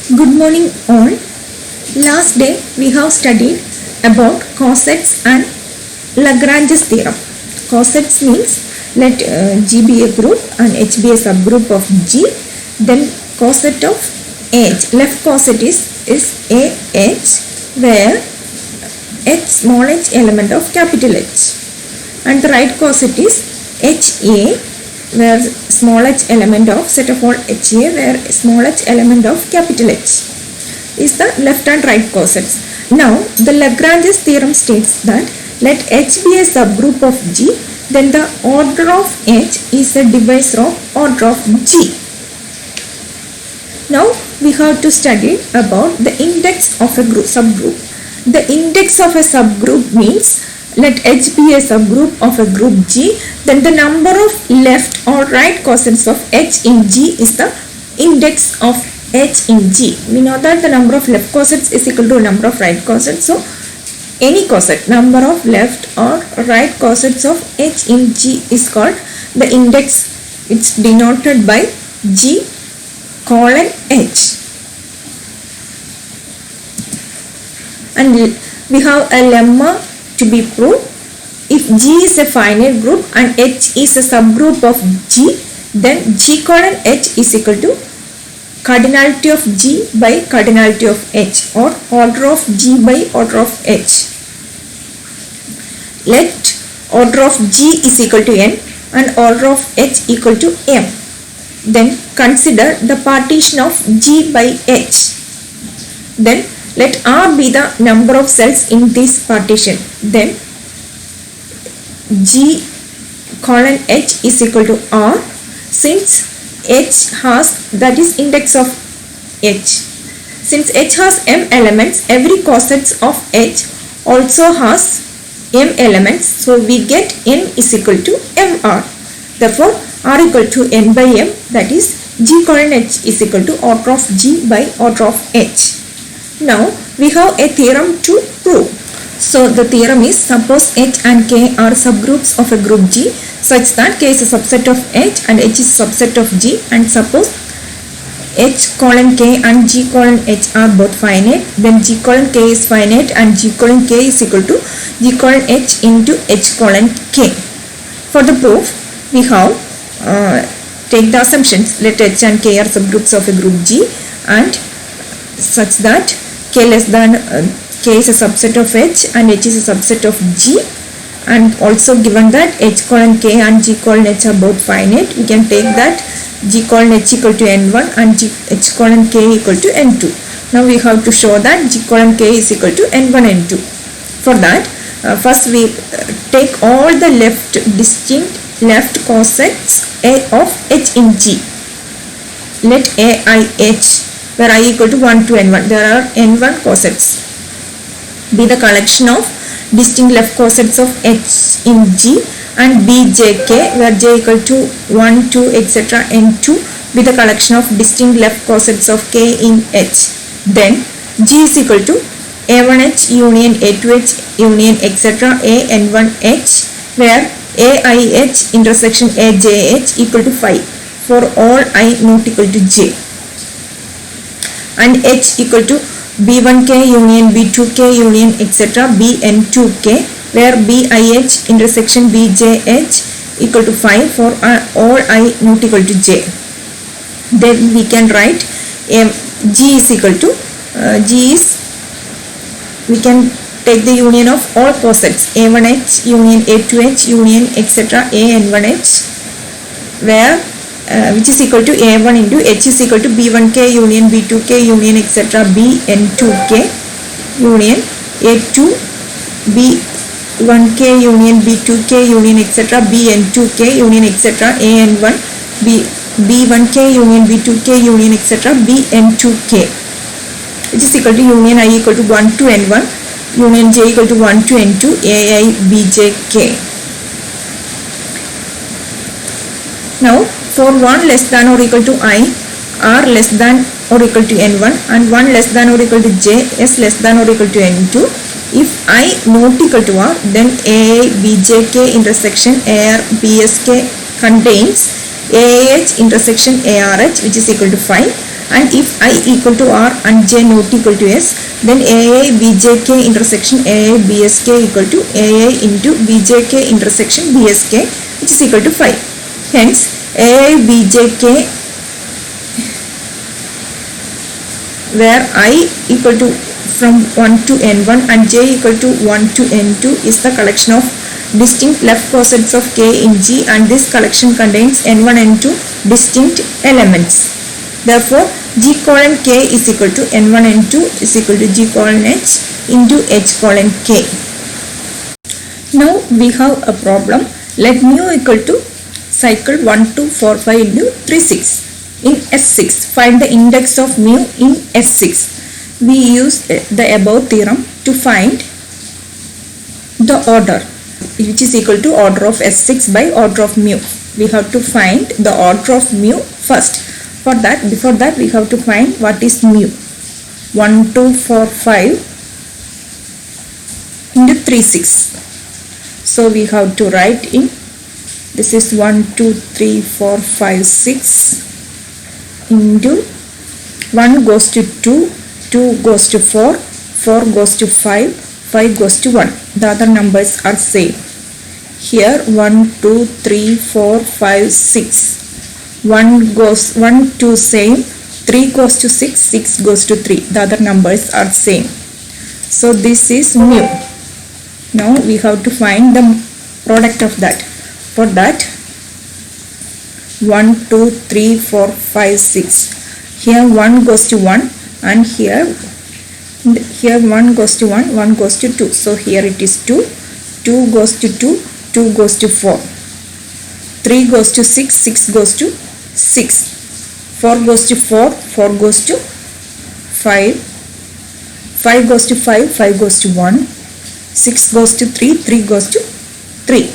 Good morning all. Last day we have studied about cosets and Lagrange's theorem. Cosets means let G be a group and H be a subgroup of G. Then coset of H. Left coset is AH, where H small h element of capital H. And the right coset is HA, where small h element of set of all HA, where small h element of capital H is the left and right cosets. Now the Lagrange's theorem states that let H be a subgroup of G, then the order of H is a divisor of order of G. Now we have to study about the index of a subgroup. The index of a subgroup means let H be a subgroup of a group G, then the number of left or right cosets of H in G is the index of H in G. We know that the number of left cosets is equal to number of right cosets. So any coset, number of left or right cosets of H in G is called the index. It's denoted by G colon H. And we have a lemma to be proved. If G is a finite group and H is a subgroup of G, then G colon H is equal to cardinality of G by cardinality of H, or order of G by order of H. Let order of G is equal to n and order of H equal to m. Then consider the partition of G by H. Then let R be the number of cells in this partition. Then G colon H is equal to R, since H has, that is index of H. Since H has m elements, every coset of H also has m elements. So we get n is equal to mr. Therefore R equal to n by m, that is G colon H is equal to order of G by order of H. Now we have a theorem to prove. So the theorem is, suppose H and K are subgroups of a group G such that K is a subset of H and H is a subset of G, and suppose H colon K and G colon H are both finite, then G colon K is finite and G colon K is equal to G colon H into H colon K. For the proof, we have take the assumptions. Let H and K are subgroups of a group G, and such that K less than K is a subset of H and H is a subset of G, and also given that H colon K and G colon H are both finite, we can take that G colon H equal to n1 and H colon K equal to n2. Now we have to show that G colon K is equal to n1 n2. For that, first we take all the distinct left cosets of H in G. Let AIH, where I equal to 1 to n1, there are n1 cosets, be the collection of distinct left cosets of H in G, and BJK, where J equal to 1, 2, etc. n2, be the collection of distinct left cosets of K in H. Then G is equal to A1H union A2H union etc. A n1H, where AIH intersection AJH equal to 5 for all I not equal to J, and H equal to B1K union B2K union etc. Bn2K, where BIH intersection BJH equal to 5 for all I not equal to J. Then we can write G is equal to we can take the union of all cosets A1H union A2H union etc. An1H, where which is equal to A1 into H is equal to B1K union B2K union etc. Bn2K union A2 B1K union B2K union etc. Bn2K union etc. An1 B1K union B2K union etc. Bn2K, which is equal to union I equal to 1 to n1 union J equal to 1 to n2 AI BJK. Now for 1 less than or equal to I, R less than or equal to n1 and 1 less than or equal to J, S less than or equal to n2, if I not equal to R, then AI BJK intersection AR BSK contains AH intersection ARH, which is equal to 5, And if I equal to R and J not equal to S, then AA BJK intersection AA BSK equal to AA into BJK intersection BSK, which is equal to 5. Hence AA BJK, where I equal to from 1 to n1 and j equal to 1 to n2 is the collection of distinct left cosets of K in G, and this collection contains n1 and n2 distinct elements. Therefore, G colon K is equal to n1 n2 is equal to G colon H into H colon K. Now we have a problem. Let mu equal to cycle 1 2 4 5 into 3 6. In S6, find the index of mu in S6. We use the above theorem to find the order, which is equal to order of S6 by order of mu. We have to find the order of mu first. Before that, we have to find what is mu. 1 2 4 5 into 3 6. So we have to write in, this is 1 2 3 4 5 6 into 1 goes to 2, 2 goes to 4, 4 goes to 5, 5 goes to 1. The other numbers are same. Here 1 2 3 4 5 6. 1 2 same, 3 goes to 6, 6 goes to 3. The other numbers are same. So this is mu. Now we have to find the product of that. For that, 1 2 3 4 5 6. Here 1 goes to 1 and here 1 goes to 1, 1 goes to 2. So here it is 2, 2 goes to 2, 2 goes to 4, 3 goes to 6, 6 goes to 6, 4 goes to 4, 4 goes to 5, 5 goes to 5, 5 goes to 1, 6 goes to 3, 3 goes to 3.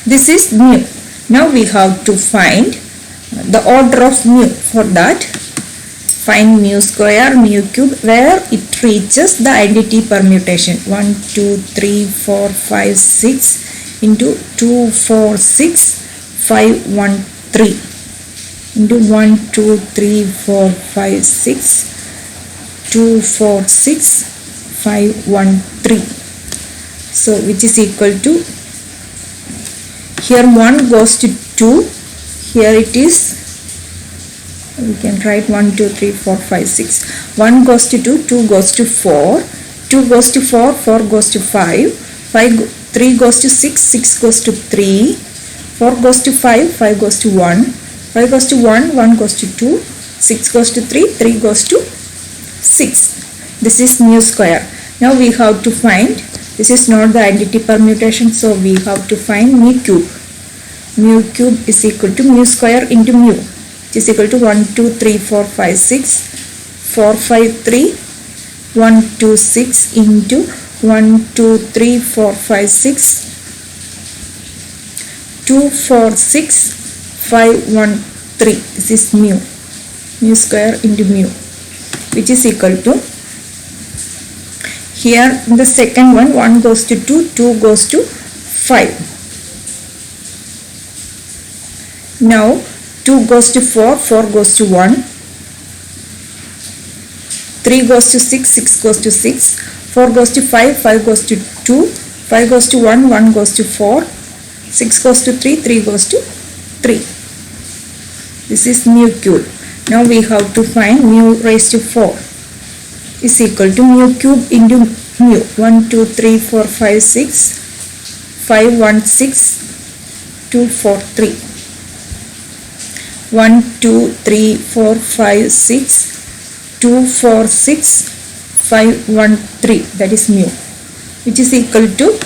This is mu. Now we have to find the order of mu. For that, find mu square, mu cube, where it reaches the identity permutation. 1 2 3 4 5 6 into 2 4 6 5 1 3 into 1 2 3 4 5 6 2 4 6 5 1 3. So which is equal to, here 1 goes to 2, here it is, we can write 1 2 3 4 5 6. 1 goes to 2, 2 goes to 4, 2 goes to 4, 4 goes to 5, 3 goes to 6, 6 goes to 3, 4 goes to 5, 5 goes to 1, 5 goes to 1, 1 goes to 2, 6 goes to 3, 3 goes to 6. This is mu square. Now we have to find, this is not the identity permutation, so we have to find mu cube. Mu cube is equal to mu square into mu, which is equal to 1 2 3 4 5 6 4 5 3 1 2 6 into 1 2 3 4 5 6 2 4 6 5 1 3. This is mu square into mu, which is equal to, here in the second one, 1 goes to 2, 2 goes to 5. Now 2 goes to 4, 4 goes to 1, 3 goes to 6, 6 goes to 6, 4 goes to 5, 5 goes to 2, 5 goes to 1, 1 goes to 4, 6 goes to 3, 3 goes to 3. This is mu cube. Now we have to find mu raised to 4 is equal to mu cube into mu. 1 2 3 4 5 6 5 1 6 2 4 3. 1 2 3 4 5 6 2 4 6 5 1 3. That is mu, which is equal to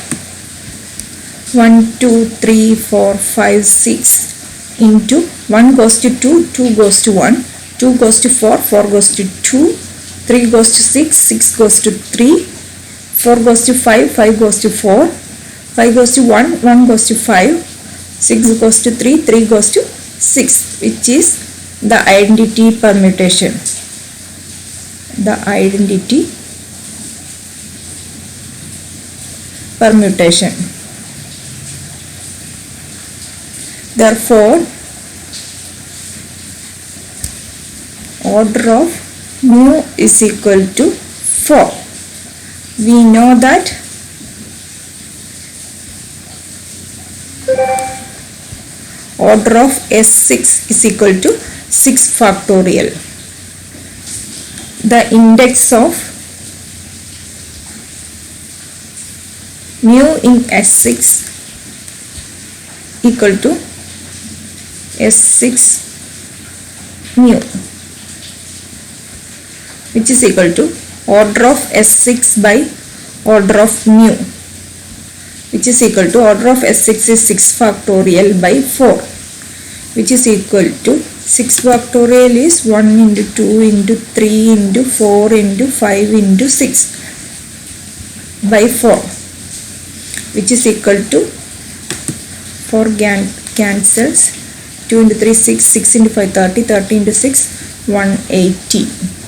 1 2 3 4 5 6 into 1 goes to 2, 2 goes to 1, 2 goes to 4, 4 goes to 2, 3 goes to 6, 6 goes to 3, 4 goes to 5, 5 goes to 4, 5 goes to 1, 1 goes to 5, 6 goes to 3, 3 goes to 6, which is the identity permutation. The identity permutation. Therefore, order of mu is equal to 4. We know that order of S6 is equal to 6 factorial. The index of mu in S6 equal to S6 mu, which is equal to order of S6 by order of mu, which is equal to order of S6 is 6 factorial by 4, which is equal to 6 factorial is 1 into 2 into 3 into 4 into 5 into 6 by 4, which is equal to 4 cancels, 2 into 3 6, 6 into 5 30, 30 into 6 180.